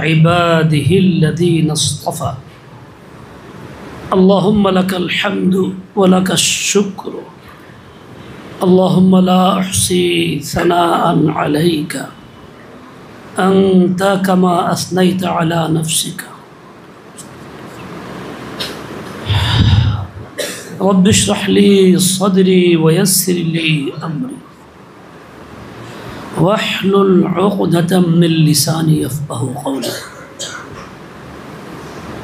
عباده الذين اصطفى اللهم لك الحمد ولك الشكر اللهم لا أحصي ثناء عليك أنت كما أثنيت على نفسك رب اشرح لي صدري ويسر لي أمري واحلل عقدة من لساني يفقهوا قولي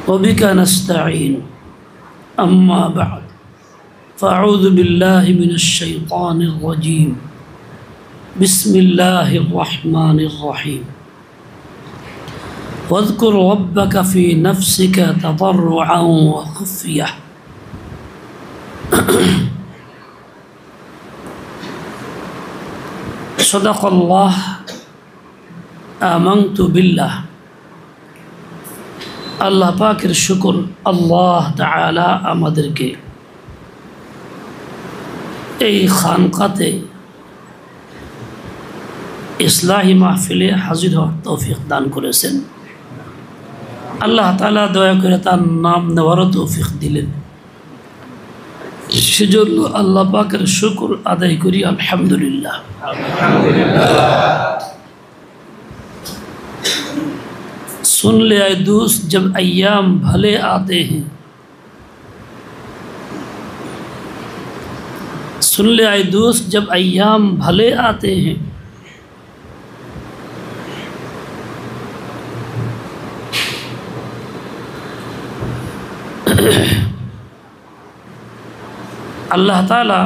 وبك نستعين أما بعد فأعوذ بالله من الشيطان الرجيم بسم الله الرحمن الرحيم واذكر ربك في نفسك تضرعا وخفية صدق الله آمنت بالله আল্লাহ পাকের শুকর আল্লাহ তাআলা আমাদেরকে এই খানকাতে ইসলাহি মাহফিলে হাজির হওয়ার তৌফিক দান করেছেন। আল্লাহ তাআলা দয়া করে তার নাম নেওয়ারও তৌফিক দিলেন, সেজন্য আল্লাহ পাকের শুকর আদায় করি আলহামদুলিল্লাহ। सुन ले आए दोस्त जब अय्याम भले आते हैं, सुन ले आए दोस्त जब अय्याम भले आते हैं, अल्लाह ताला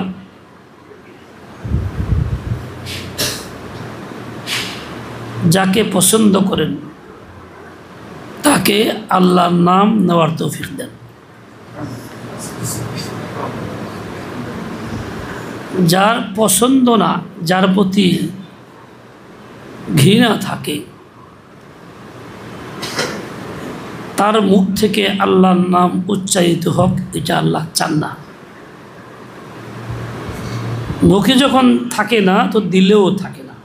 যাকে পছন্দ করেন তাকে আল্লাহর নাম নেওয়ার তৌফিক দেন। যার পছন্দ না, যার প্রতি ঘৃণা থাকে, তার মুখ থেকে আল্লাহর নাম উচ্চারিত হোক, এটা আল্লাহ চান না। মুখে যখন থাকে না তো দিলেও থাকে না।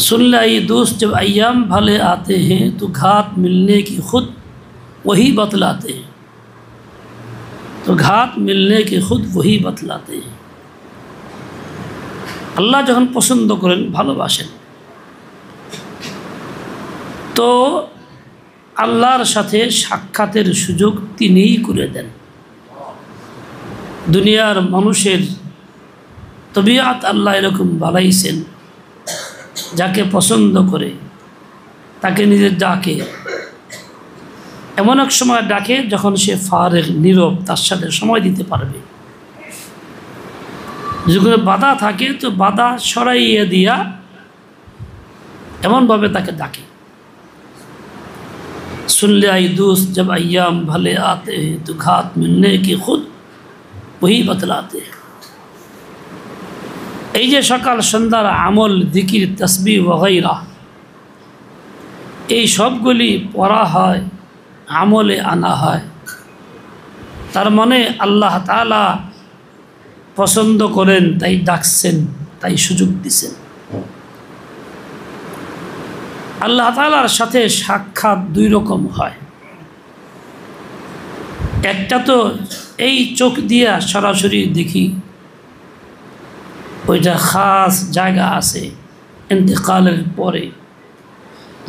सुन लाई दोस्त जब अय्याम भले आते हैं तो घात मिलने की खुद वही बतलाते हैं, तो घात मिलने की खुद वही बतलाते हैं। আল্লাহ যখন পছন্দ করেন, ভালোবাসেন, তো আল্লাহর সাথে সাক্ষাতের সুযোগ তিনিই করে দেন। দুনিয়ার মানুষের তবিয়াত আল্লাহ এরকম বানাইছেন, যাকে পছন্দ করে তাকে নিজের ডাকে। এমন এক সময় ডাকে যখন সে ফারেগ, নীরব, তার সাথে সময় দিতে পারবে। যখন বাধা থাকে তো বাধা সরাইয়ে দিয়া এমনভাবে তাকে ডাকে। सुनले आई दोस्त जब अय्याम भले आते हैं तो घात मिलने की खुद वही बतलाते हैं। এই যে সকাল সন্ধ্যার আমল, জিকির, তাসবিহ ওয়াগাইরা, এই সবগুলি পড়া হয়, আমলে আনা হয়, তার মানে আল্লাহ তাআলা পছন্দ করেন, তাই ডাকছেন, তাই সুযোগ দিছেন। আল্লাহ তাআলার সাথে সাক্ষাৎ দুই রকম হয়। একটা তো এই চোখ দিয়া সরাসরি দেখি, ওইটা খাস জায়গা আছে ইন্তেকালের পরে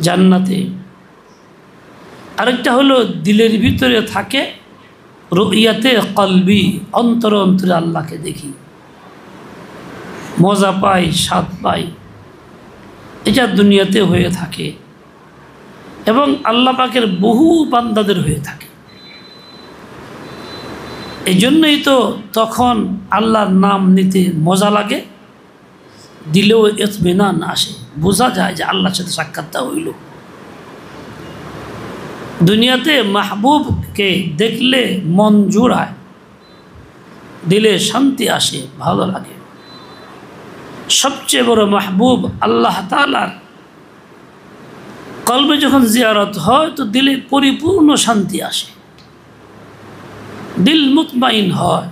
জান্নাতে। আরেকটা হলো দিলের ভিতরে থাকে, রুইয়াতে কলবি, অন্তরে অন্তরে আল্লাহকে দেখি, মজা পাই, স্বাদ পাই। এটা দুনিয়াতে হয়ে থাকে এবং আল্লাহ পাকের বহু বান্দাদের হয়ে থাকে। এই জন্যই তো তখন আল্লাহর নাম নিতে মজা লাগে, দিলেও ইতমিনান আসে, বোঝা যায় যে আল্লাহর সাথে সাক্ষাৎটা হইল। দুনিয়াতে মাহবুবকে দেখলে মন জুড়ায়, দিলে শান্তি আসে, ভালো লাগে। সবচেয়ে বড় মাহবুব আল্লাহ তাআলার কলবে যখন জিয়ারত হয় তো দিলে পরিপূর্ণ শান্তি আসে, দিল মুতমাইন হয়,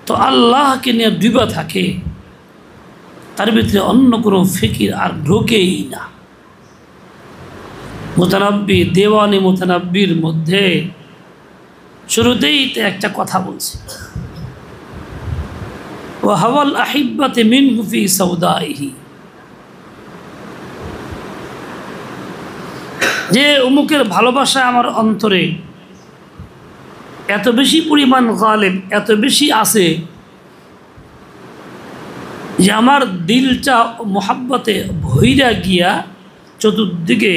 তো আল্লাহকে নিয়ে ডুবে থাকে, তার ভিতরে অন্য কোনো ফিকির আর ঢোকেই না। মুতানাব্বি দেওয়ানি মুতানাব্বির মধ্যে শুরুতেই তো একটা কথা বলছে, ওয়া হাওয়াল আহিব্বাতি মিনহু ফি সাউদাইহি, যে অমুকের ভালোবাসা আমার অন্তরে এত বেশি পরিমাণ গালেব, এত বেশি আছে যে আমার দিলটা মোহাব্বতে ভইরা গিয়া চতুর্দিকে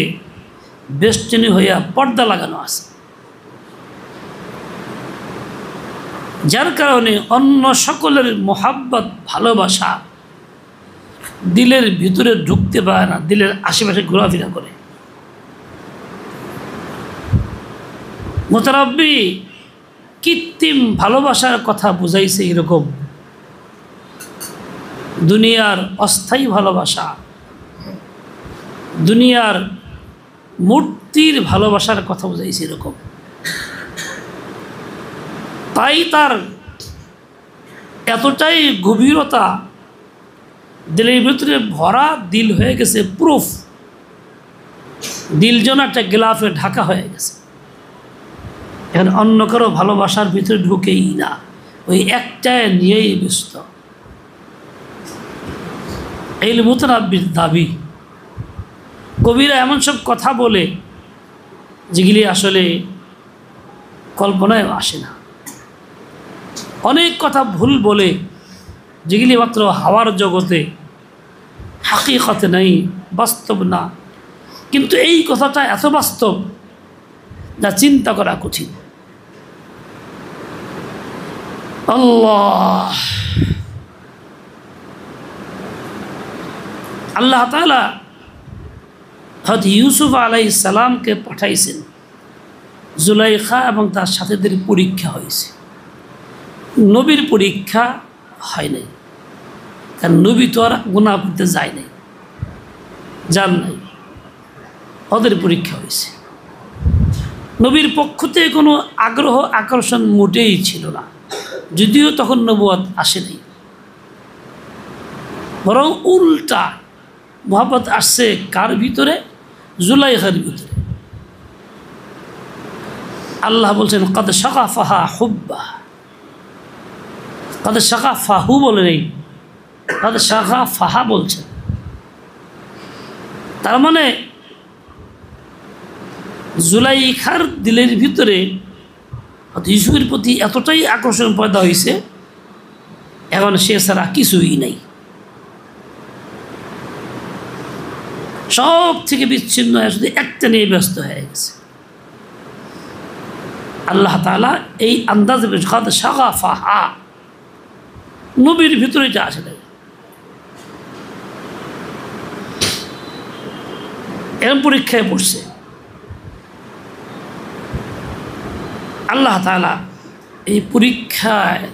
বেষ্টনী হইয়া পর্দা লাগানো আছে, যার কারণে অন্য সকলের মোহাব্বত ভালোবাসা দিলের ভিতরে ঢুকতে পারে না, দিলের আশেপাশে ঘোরাফেরা করে। মুতারাব্বি কৃত্রিম ভালোবাসার কথা বুঝাইছে এরকম, দুনিয়ার অস্থায়ী ভালোবাসা, দুনিয়ার মূর্তির ভালোবাসার কথা বুঝাইছে এরকম। তাই তার এতটাই গভীরতা, দিলের ভিতরে ভরা, দিল হয়ে গেছে প্রুফ, দিল যেন একটা গ্লাফে ঢাকা হয়ে গেছে। এখন অন্য কারো ভালোবাসার ভিতরে ঢুকেই না, ওই একটায় নিয়েই ব্যস্ত। এই মুতানাব্বির দাবি। কবিরা এমন সব কথা বলে যেগুলি আসলে কল্পনায় আসে না, অনেক কথা ভুল বলে যেগুলি মাত্র হাওয়ার জগতে, হাকিকতে নাই, বাস্তব না। কিন্তু এই কথাটা এত বাস্তব যা চিন্তা করা কঠিন। আল্লাহ তাআলা হযরত ইউসুফ আলাইহিস সালামকে পাঠাইছেন, জুলাইখা এবং তার সাথীদের পরীক্ষা হয়েছে। নবীর পরীক্ষা হয় নাই, কারণ নবী তো আর গুনাহ করতে যায় নাই, যান নাই, ওদের পরীক্ষা হয়েছে। নবীর পক্ষ থেকে কোনো আগ্রহ আকর্ষণ মোটেই ছিল না, যদিও তখন নবুয়ত আসে নাই, বরং উল্টা মুহাব্বত আসছে কার ভিতরে? জুলাইখার ভিতরে। আল্লাহ বলছেন কদ শাগাফাহা হুব্বা, কদ শাগাফাহু বলে নেই, কদ শাগাফাহা বলছেন। তার মানে জুলাইখার দিলের ভিতরে ইউসুফের প্রতি এতটাই আকর্ষণ পয়দা হয়েছে, এখন সে ছাড়া কিছুই নাই, সব থেকে বিচ্ছিন্ন হয়ে শুধু একটা নিয়ে ব্যস্ত হয়ে গেছে। আল্লাহ তাআলা এই আন্দাজে কদ শাগাফাহা, নবীর ভিতরে এটা আসে নাই। এরকম পরীক্ষায় পড়ছে। আল্লাহ তাআলা এই পরীক্ষায়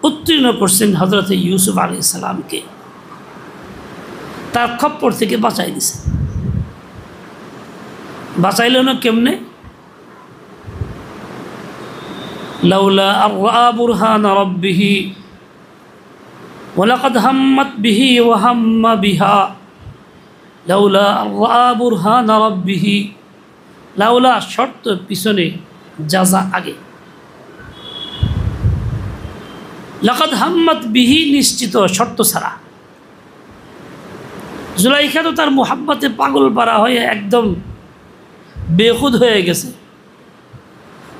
উত্তীর্ণ করছেন হযরত ইউসুফ আলাইহিস সালামকে, তার খপ্পর থেকে বাঁচাই দিছে। বাঁচাইল না কেমনে? লাউলা আর রাআ বুরহান রাব্বিহি ওয়ালাকাদ হাম্মাত বিহি ওয়া হাম্মা বিহা লাউলা আর রাআ বুরহান রাব্বিহি, লাউলা শর্ত পিছনে, জাযা আগে। লাকাদ হাম্মাত বিহি নিশ্চিত, শর্ত ছাড়া। জুলাইখা তো তার মুহাব্বতে পাগল পারা হয়ে একদম বেখুদ হয়ে গেছে।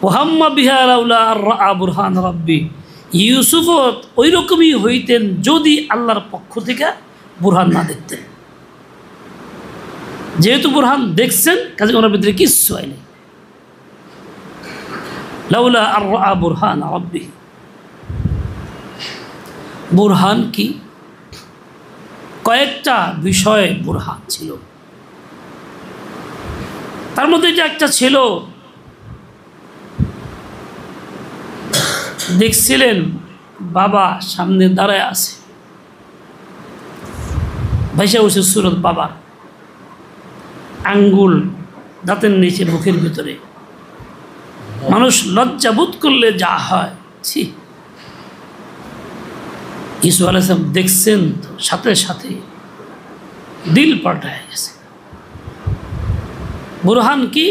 ওয়াহাম্মা বিহা লাউলা আর রাআ বুরহান রাব্বি, ইউসুফও ওই রকমই হইতেন যদি আল্লাহর পক্ষ থেকে বুরহান না দেখতেন। যেহেতু বুরহান দেখছেন, কাজে ওনার ভিতরে কিচ্ছু হয়নি। লাউলা আর রাআ বুরহান রাব্বি, বুরহান কি? কয়েকটা বিষয়ে বুরহান ছিল, তার মধ্যে যে একটা ছিল, দেখছিলেন বাবা সামনে দাঁড়ায় আছে, ভাইসা বসে সুরত বাবার, আঙ্গুল দাঁতের নিচে, মুখের ভিতরে। মানুষ লজ্জা বোধ করলে যা হয়, ছি, ইউসুফ আলাইহিস সালাম দেখছেন তো সাথে সাথে দিল পাল্টায় গেছে। বুরহান কি?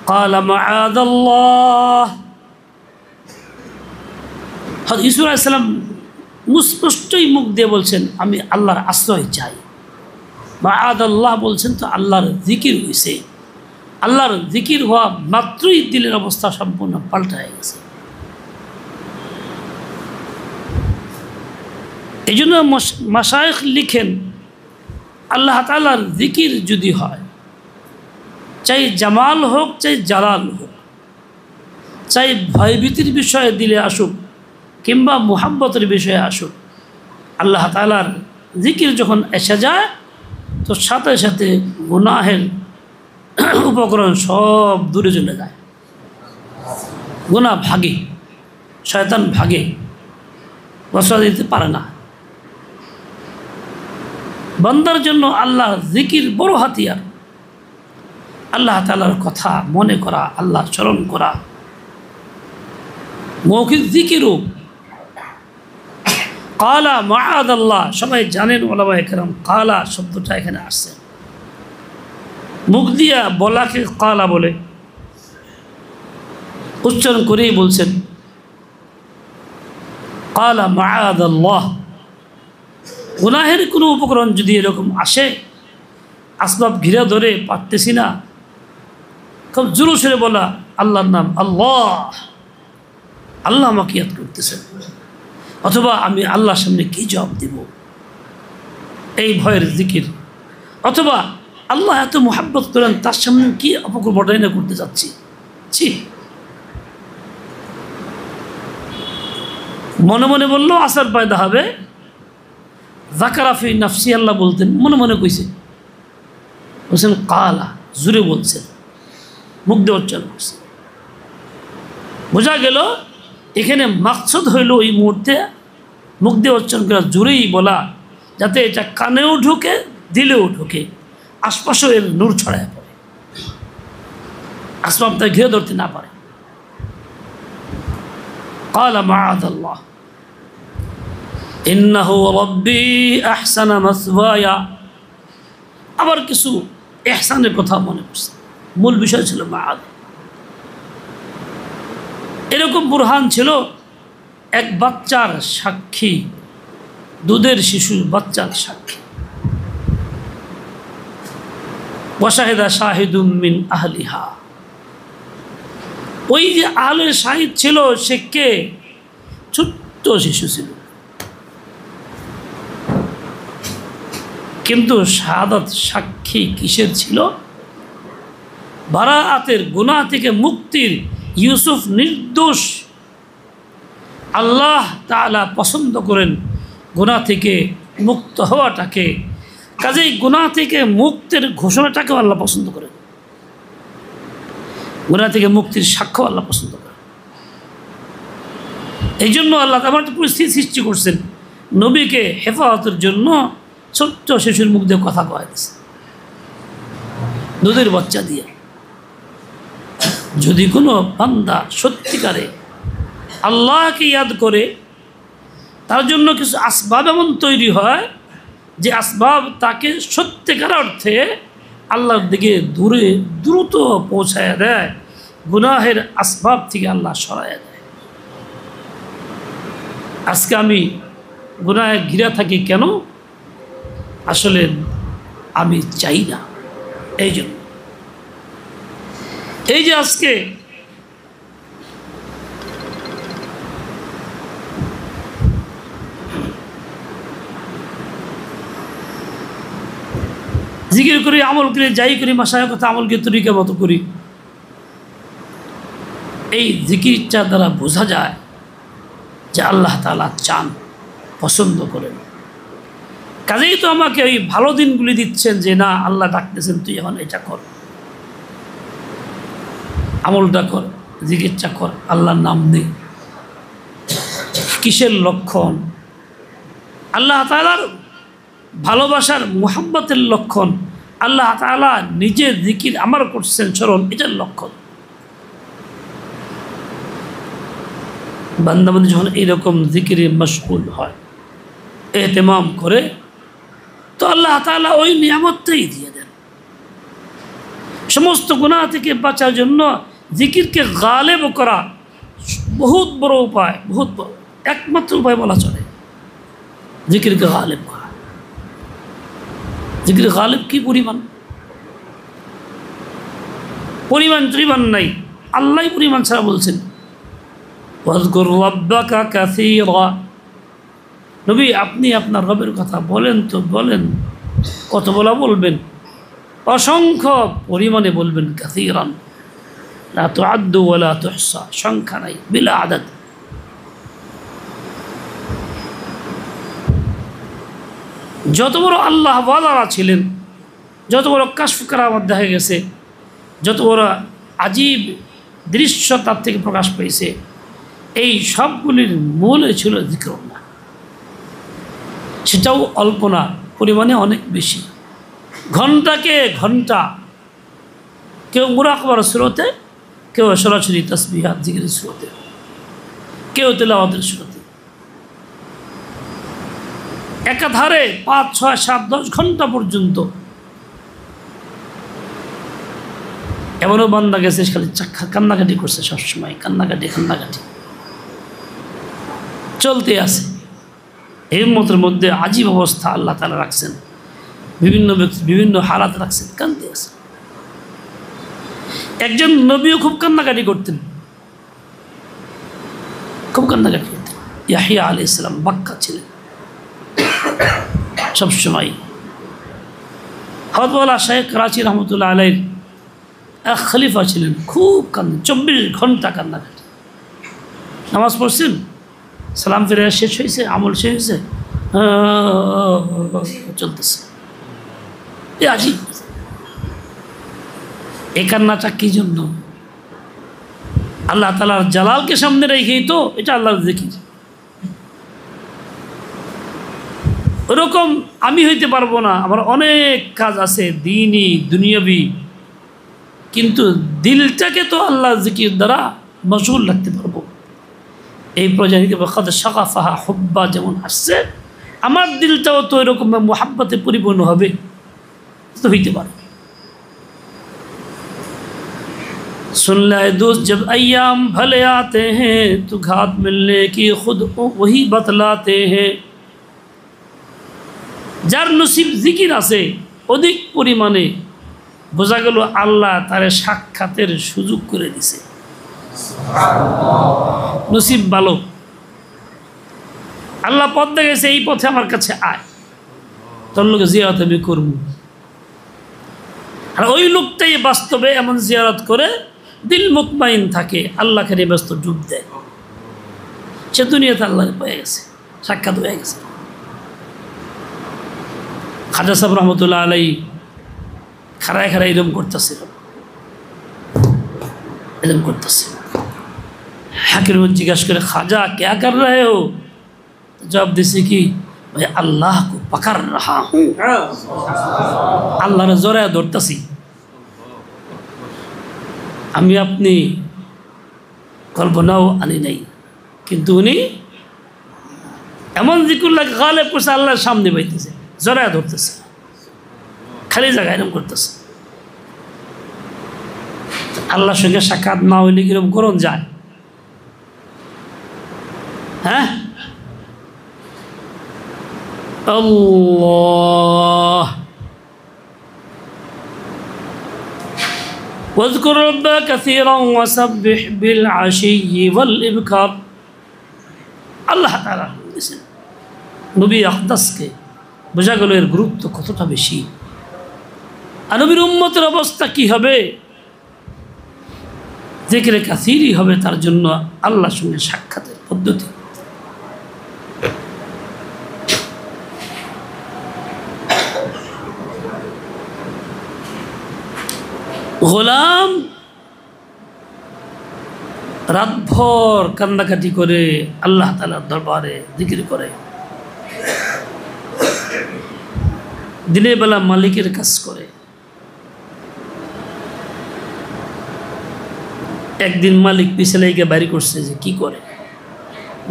ক্বালা মাআযাল্লাহ। হযরত ইউসুফ আলাইহিস সালাম স্পষ্টই মুখ দিয়ে বলছেন আমি আল্লাহর আশ্রয় চাই। মাআযাল্লাহ বলছেন তো আল্লাহর জিকির হয়েছে। আল্লাহর জিকির হওয়া মাত্রই দিলের অবস্থা সম্পূর্ণ পাল্টায় গেছে। এই জন্য মাশায়েখ লিখেন আল্লাহ তাআলার জিকির যদি হয়, চাই জামাল হোক চাই জালাল হোক, চাই ভয়ভীতির বিষয়ে দিলে আসুক কিংবা মুহাব্বতের বিষয়ে আসুক, আল্লাহ তাআলার জিকির যখন এসে যায় তো সাথে সাথে গুনাহের উপকরণ সব দূরে চলে যায়। গুনাহ ভাগে, শয়তান ভাগে, বসা দিতে পারে না। বান্দার জন্য আল্লাহ জিকির বড় হাতিয়ার। আল্লাহ তাআলার কথা মনে করা, আল্লাহ স্মরণ করা, মৌখিক জিকিরও। কালা মাআযাল্লাহ, সবাই জানেন ওলামায়ে কেরাম কালা শব্দটা এখানে আসছে। মুখ দিয়া বলাকে কালা বলে, উচ্চারণ করেই বলছেন কালা মাআযাল্লাহ। গুনাহের কোনো উপকরণ যদি এরকম আসে, আসবাব ঘিরে ধরে পারতেছি না, খুব জোরে সরে বলা আল্লাহর নাম আল্লাহ, আল্লাহ আমাকে ইয়াদ করতেছেন, অথবা আমি আল্লাহর সামনে কী জবাব দেব, এই ভয়ের জিকির। অথবা আল্লাহ এত মুহাব্বত করেন, তার সামনে কি অপকর্মটা করতে যাচ্ছি, ছি। মনে মনে বললেও আসার পায়দা হবে। যাকারাফি নাফসি, আল্লাহ বলতেন মনে মনে কইছে, বলছেন কালা, জুড়ে বলছেন, মুখ দিয়ে উচ্চারণ করছে। বোঝা গেল এখানে মাকসুদ হইল ওই মুহূর্তে মুখ দিয়ে উচ্চারণ করা, জুড়েই বলা, যাতে এটা কানেও ঢুকে দিলেও ঢুকে, আশপাশেও এর নূর ছড়ায় পড়ে, আসবাবটা ঘিরে ধরতে না পারে। কালা মাআযাল্লাহ ইন্নাহু রাব্বি আহসানা মাসওয়ায়া। আবার কিছু ইহসানের কথা মনে পড়ছে। মূল বিষয় ছিল মাআদ। এরকম বুরহান ছিল এক বাচ্চার সাক্ষী, দুধের শিশুর বাচ্চার সাক্ষী। ওয়াশাহিদা শাহিদুম মিন আহলিহা। ওই যে আহলের শাহিদ ছিল সে কে? ছোট্ট শিশু ছিল, কিন্তু শাহাদাত সাক্ষী কিসের ছিল? বারাআতের গুনাহ থেকে মুক্তির। ইউসুফ নির্দোষ, আল্লাহ তাআলা পছন্দ করেন গুনাহ থেকে মুক্ত হওয়াটাকে, কাজেই গুনাহ থেকে মুক্তির ঘোষণাটাকেও আল্লাহ পছন্দ করেন, গুনাহ থেকে মুক্তির সাক্ষ্য আল্লাহ পছন্দ করেন। এই জন্য আল্লাহ আমার একটা পরিস্থিতি সৃষ্টি করছেন, নবীকে হেফাজতের জন্য ছোট্ট শিশুর মুখ দিয়ে কথা কয়া দিচ্ছে, দুধের বাচ্চা দিয়ে। যদি কোনো বান্দা সত্যিকারে আল্লাহকে ইয়াদ করে, তার জন্য কিছু আসবাব এমন তৈরি হয় যে আসবাব তাকে সত্যিকার অর্থে আল্লাহর দিকে দ্রুত পৌঁছায় দেয়, গুনাহের আসবাব থেকে আল্লাহ সরাইয়া দেয়। আজকে আমি গুনাহে ঘিরে থাকি কেন? আসলে আমি চাই না। এই জন্য এই যে আজকে জিকির করি, আমল করি, যাই করি, মাশায়েখের কথা আমল করি, তরিকা মতো করি, এই জিকিরটা দ্বারা বোঝা যায় যে আল্লাহ তাআলা চান, পছন্দ করেন। কাজেই তো আমাকে ওই ভালো দিনগুলি দিচ্ছেন যে না, আল্লাহ ডাকতেছেন তুই এখন এটা কর, আমলটা কর, জিকিরটা কর, আল্লাহর নাম নেই। কিসের লক্ষণ? আল্লাহ তাআলার ভালোবাসার মুহাব্বতের লক্ষণ। আল্লাহ তাআলা নিজে জিকির আমার করছেন, স্মরণ, এটার লক্ষণ। বান্দাবান্দি যখন এইরকম জিকিরে মশগুল হয়, এহতেমাম করে, তো আল্লাহ তাআলা ওই নিয়ামতটাই দিয়ে দেন। সমস্ত গুনাহ থেকে বাঁচার জন্য জিকিরকে গালেব করা বহুত বড় উপায়, বহুত বড়, একমাত্র উপায় বলা চলে জিকিরকে গালেব করা। জিকির গালেব কি পরিমাণ, পরিমাণ নাই, আল্লাহ পরিমাণ ছাড়া বলছেন ওয়াজকুর রাব্বাকা কাসীরা। নবী আপনি আপনার রবের কথা বলেন তো বলেন, কত বলা বলবেন? অসংখ্য পরিমাণে বলবেন, কাসীরান লা তুআদ্দু ওয়া লা তুহসা, সংখ্যা নাই, বিলা আদাদ। যত বড় আল্লাহ ওয়ালারা ছিলেন, যত বড় কাশফ কারামত দেখা গেছে, যত বড় আজীব দৃশ্য তার থেকে প্রকাশ পেয়েছে, এই সবগুলির মূলে ছিল যিকরুল্লাহ। সেটাও অল্প না, পরিমাণে অনেক বেশি। ঘন্টাকে ঘন্টা, কেউ মুরাকাবার সুরতে, কেউ সরাসরি তাসবিহাত জিকিরের সুরতে, কেউ তিলাওয়াতের সুরতে, একাধারে 5, 6, 7, 10 ঘন্টা পর্যন্ত। এমনও বান্দা গেছে খালি কান্নাকাটি করছে, সবসময় কান্নাকাটি চলতে আছে। এই উম্মতের মধ্যে আজীব অবস্থা আল্লাহ তাআলা রাখছেন, বিভিন্ন ব্যক্তি বিভিন্ন হালাত রাখছেন, কান্দতে আছে। একজন নবীও খুব কান্নাকাটি করতেন, খুব কান্নাকাটি করতেন। ইয়াহিয়া আলাইহিস সালাম বাক্কা ছিলেন সবসময়। হযরত শাইখ রাচি রহমতুল্লাহ আলাইহির এক খলিফা ছিলেন, খুব কান্না, 24 ঘন্টা কান্নাকাটি। নামাজ পড়ছেন, সালাম ফিরে শেষ হয়েছে, আমল শেষ হয়েছে, চলতেছে। এ আজিব, এই কান্নাটা কি জন্য? আল্লাহ তাআলার জালালকে সামনে রেখেই তো, এটা আল্লাহর জিকির। ওরকম আমি হইতে পারবো না, আমার অনেক কাজ আছে দ্বীনি দুনিয়াবি, কিন্তু দিলটাকে তো আল্লাহ জিকির দ্বারা মশগুল রাখতে পারবো। এই প্রজাতিকে বখাদ শাগাফাহা হুব্বা যেমন আসছে, আমার দিলটাও তো এরকম মুহাব্বতে পরিপূর্ণ হবে, তো হইতে পারে। सुन ले दोस्त जब अय्याम भले आते हैं तो घात मिलने की खुद वही बतलाते हैं। যার নসিব জিকির আছে অধিক পরিমাণে, বোঝা গেল আল্লাহ তারে সাক্ষাতের সুযোগ করে দিছে। নসিব ভালো, আল্লাহ পথ দেখেছে, এই পথে আমার কাছে আয়, তোর লোক জিয়ারত আমি করবো। আর ওই লোকটাই বাস্তবে এমন জিয়ারত করে দিল মুতমাইন থাকে, আল্লাহকে নিয়ে ব্যস্ত ডুব দেয়, সে দুনিয়াতে আল্লাহ পেয়ে গেছে, সাক্ষাৎ হয়ে গেছে। খাজা সাহেব রহমতুল্লাহ আলাইহি খাড়ায় খাড়ায় এরম করতেছিল, হাকির জিজ্ঞাসা করে, খাজা क्या कर रहे हो? জবাব দিছে কি, ভাই আল্লাহ কো পকড় রাহা হুঁ, আল্লাহর জোরে ধরতেছি আমি, আপনি কল্পনাও আনি নাই, কিন্তু উনি এমন জিকুল্লাহ গালেব করছে, আল্লাহর সামনে পাইতেছে, জোরে ধরতেছে, খালি জায়গায় এরকম করতেছে। আল্লাহর সঙ্গে সাক্ষাৎ না হইলে কিরকম করণ যায়? হ্যাঁ, আল্লাহ واذكر ربك كثيرا وسبح بالعشي والإبكار। আল্লাহ তাআলা বলেছেন নবী আকদাসকে, বোঝা গেল এর গুরুত্ব কতটা বেশি। আর নবীর উম্মতের অবস্থা কি হবে? জিকিরে কাসীরই হবে তার জন্য আল্লাহর সঙ্গে সাক্ষাতের পদ্ধতি। গোলাম রাতভর কান্দাকাটি করে আল্লাহ তাআলার দরবারে জিকির করে, দিনের বেলা মালিকের কাজ করে। একদিন মালিক পিছনে গিয়ে বাড়ি করছে যে কি করে,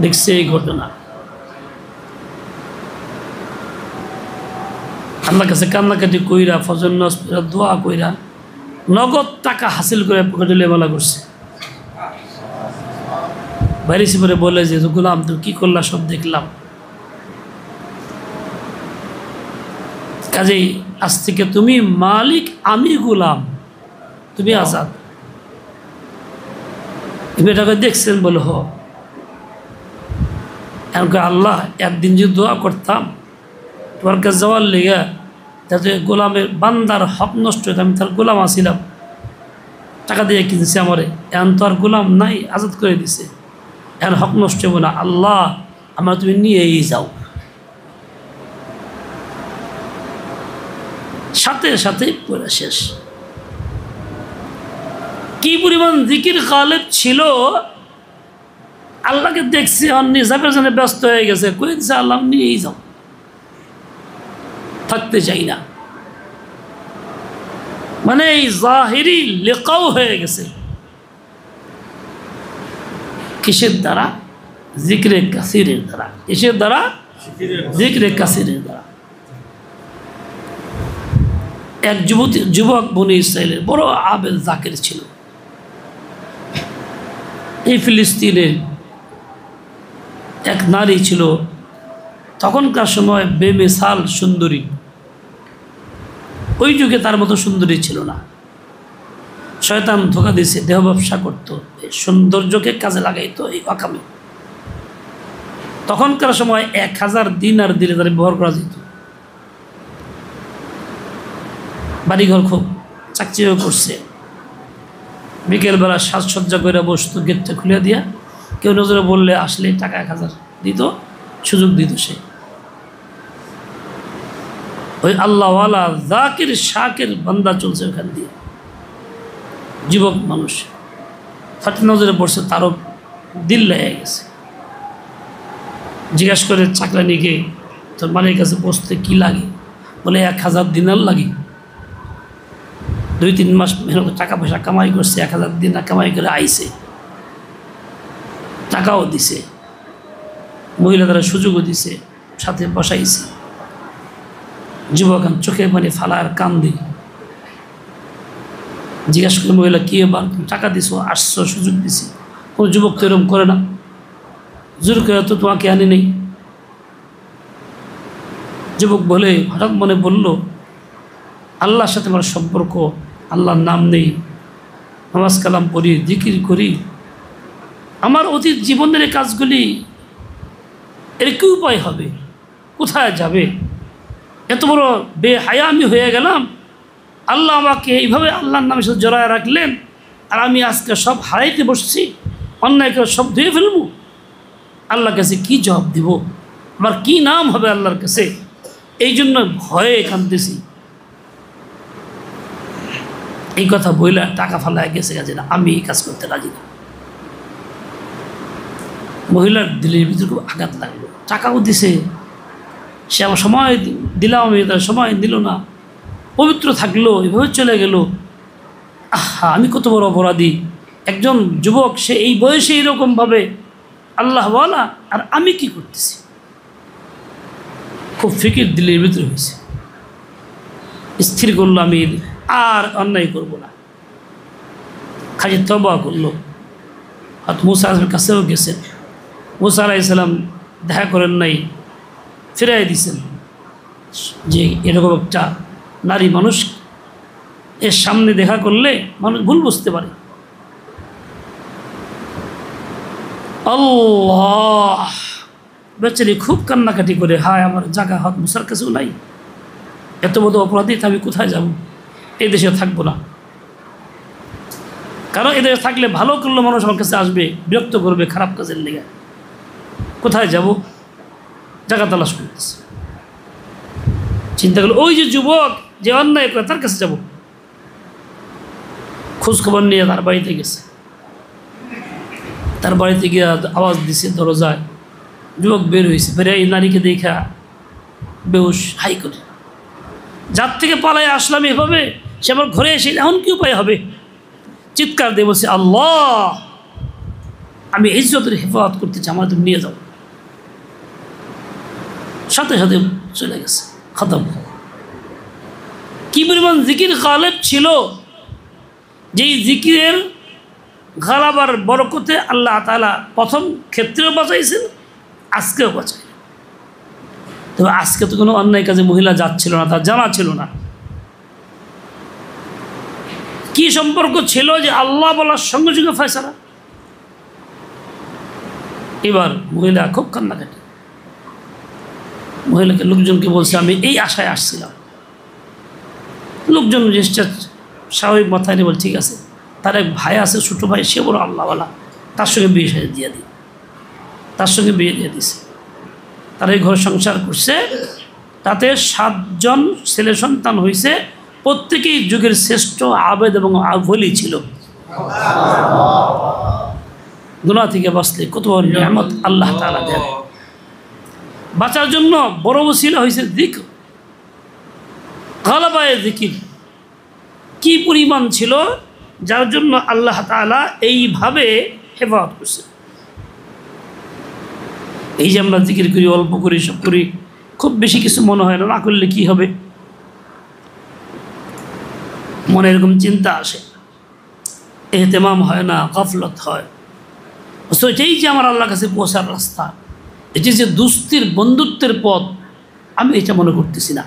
দেখছে এই ঘটনা। আল্লাহর কাছে কান্নাকাটি কইরা, ফজর নামাজ পড়া, দোয়া কইরা, নগদ টাকা হাসিল করে পকেটে লেবালা করছে। বাইরেছি পরে বলে যে গোলাম তুমি কি করলা, সব দেখলাম, কাজেই আজ থেকে তুমি মালিক, আমি গোলাম, তুমি আজাদ। বেটাকে দেখছেন বলে হ। এমনকি আল্লাহ একদিন যদি দোয়া করতাম তোমার কাছে যাওয়ার লেগে, যাতে গোলামের বান্দার হক নষ্ট হইত, আমি তার গোলাম আসিলাম, টাকা দিয়ে কিনছে আমারে, এখন তো আর গোলাম নাই, আজাদ করে দিছে, এখন হক নষ্ট হইব না, আল্লাহ আমার তুমি নিয়েই যাও। সাথে সাথে পড়া শেষ। কি পরিমাণ জিকির গালেব ছিল, আল্লাহকে দেখছে, নিজাবের জন্য ব্যস্ত হয়ে গেছে, কই দিছে আল্লাহ নিয়েই যাও, থাকতে চাই না। মানে এই জাহিরি লেকাও হয়ে গেছে। কিসের দ্বারা? জিকরে কাসিরের দ্বারা। কিসের দ্বারা? জিকরে কাসিরের দ্বারা। এক যুবক বনি ইসরাইলের বড় আবেদ জাকির ছিল। এই ফিলিস্তিনের এক নারী ছিল, তখনকার সময় বেমিসাল সুন্দরী, ওই যুগে তার মতো সুন্দরী ছিল না। শয়তান ধোঁকা দিয়েছে, দেহ ব্যবসা করতো, সৌন্দর্যকে কাজে লাগাইতো এই অকামে। তখনকার সময় 1000 দিনার দিলে তার ব্যবহার করা যেত। বাড়িঘর খুব চাকচিও করছে, বিকেলবেলা সাজসজ্জা করে বসতো, গেটটা খুলে দিয়া, কেউ নজরে বললে আসলে টাকা 1000 দিত, সুযোগ দিত সে। ওই আল্লাহওয়ালা জাকির শাকের বান্দা চলছে ওখান দিয়ে, যুবক মানুষ, ফাটি নজরে পড়ছে, তারও দিল লেগে গেছে। জিজ্ঞাসা করে চাকরানিকে, তোর মালির কাছে বসতে কি লাগে? বলে 1000 দিনার লাগে। 2-3 মাস মেহনত টাকা পয়সা কামাই করছে, 1000 দিনার কামাই করে আইছে, টাকাও দিছে, মহিলা তারা সুযোগও দিছে, সাথে বসাইছে। যুবক চোখে পানি ফালার কান্দি। জিজ্ঞাসা করে মহিলা, কি এবার তুমি টাকা দিছো, আসছো, সুযোগ দিছি? কোনো যুবক তো এরকম করে না, জোর করে তো তোমাকে আনি নেই। যুবক বলে হঠাৎ মনে বলল, আল্লাহর সাথে আমার সম্পর্ক, আল্লাহর নাম নেই, নামাজ কালাম পড়ি, জিকির করি, আমার অতীত জীবনের এই কাজগুলি এর কি উপায় হবে, কোথায় যাবে? এত বড় বেহায়া আমি হয়ে গেলাম, আল্লাহ আমাকে এইভাবে আল্লাহর নামের সাথে জড়ায় রাখলেন, আর আমি আজকে সব হারাইতে বসছি, অন্যায় করে সব ধুয়ে ফেলবো, আল্লাহর কাছে কি জবাব দিব, আমার কি নাম হবে আল্লাহর কাছে? এই জন্য ভয়ে কাঁদতেছি। এই কথা বইলে টাকা ফালায় গেছে, কাজে না, আমি এই কাজ করতে রাজি না। মহিলার দিলের ভিতরে খুব আঘাত লাগলো। টাকাও দিছে, সে আমার সময় দিলাম, আমি তার সময় দিল না, পবিত্র থাকলো, এভাবে চলে গেল। আহা, আমি কত বড় অপরাধী! একজন যুবক, সে এই বয়সে এইরকমভাবে আল্লাহওয়ালা, আর আমি কি করতেছি? খুব ফিকির দিলের ভিতরে হয়েছে। স্থির করলো, আমি আর অন্যায় করব না। খালি তওবা করলো। হয়তো মুসা আলাইহিসসালামের কাছেও গেছেন, মুসা আলাইহিসসালাম দেখা করেন নাই, ফিরাই দিয়েছেন যে এরকম একটা নারী মানুষ এর সামনে দেখা করলে মানুষ ভুল বুঝতে পারে। আল্লাহ, বেচারি খুব কান্নাকাটি করে, হায় আমার জায়গা হাত মুসার কাছেও নাই, এত বড় অপরাধী, আমি কোথায় যাব? এই দেশে থাকবো না, কারণ এদেশে থাকলে ভালো করলে মানুষ আমার কাছে আসবে, বিরক্ত করবে খারাপ কাজের লেগে। কোথায় যাব? জায়গা তালাশ করতেছে। চিন্তা করলো, ওই যে যুবক যে অন্যায় করে, তার কাছে যাব। খোঁজখবর নিয়ে তার বাড়িতে গেছে। তার বাড়িতে গিয়ে আওয়াজ দিছে দরজায়, যুবক বের হয়েছে, বের এই নারীকে দেখা বেহুশ হাই করে, যার থেকে পালায় আসলাম এভাবে, সে আমার ঘরে এসে এখন কি উপায় হবে? চিৎকার দিয়ে বলছে, আল্লাহ, আমি ইজ্জতের হেফাজত করতে চাই, আমার তুমি নিয়ে যাও। সাথে সাথে চলে গেছে, খতম। কি পরিমাণ জিকির গালেব ছিল, যেই জিকিরের গালাবার বরকতে আল্লাহ তাআলা প্রথম ক্ষেত্রেও বাঁচাইছেন, আজকেও বাঁচাই। তবে আজকে তো কোনো অন্যায় কাজে মহিলা যাচ্ছিল না, তার জানা ছিল না। কি সম্পর্ক ছিল যে আল্লাহ বলার সঙ্গে সঙ্গে ফয়সালা। এবার মহিলা খুব কান্নাকাটি, মহিলাকে লোকজনকে বলছে আমি এই আশায় আসছিলাম। লোকজন জিনিসটা স্বাভাবিক মাথায় নিয়ে বল, ঠিক আছে, তার এক ভাই আছে, ছোটো ভাই, সে বড় আল্লাহওয়ালা, তার সঙ্গে বিয়ে সাথে দিয়ে দিই। তার সঙ্গে বিয়ে দিয়ে দিছে, তার এই ঘর সংসার করছে, তাতে 7 জন ছেলে সন্তান হয়েছে, প্রত্যেকেই যুগের শ্রেষ্ঠ আবেদ এবং আবলি ছিল। গুনাহ থেকে বাঁচলে কত বড় নিয়ামত আল্লাহ তাআলা দেন। বাঁচার জন্য বড় ওসিলা হয়েছে যিকর, গালাবায়ে যিকির। কি পরিমাণ ছিল, যার জন্য আল্লাহ তাআলা এইভাবে হেফাজত করছে। এই যে আমরা জিকির করি, অল্প করি, সব করি, খুব বেশি কিছু মনে হয় না, না করলে কি হবে, মনে এরকম চিন্তা আসে, এহতেমাম হয় না, গফলত হয়। তো এটাই যে আমার আল্লাহর কাছে পৌঁছার রাস্তা, এটি যে দুস্তির বন্ধুত্বের পথ, আমি এটা মনে করতেছি না।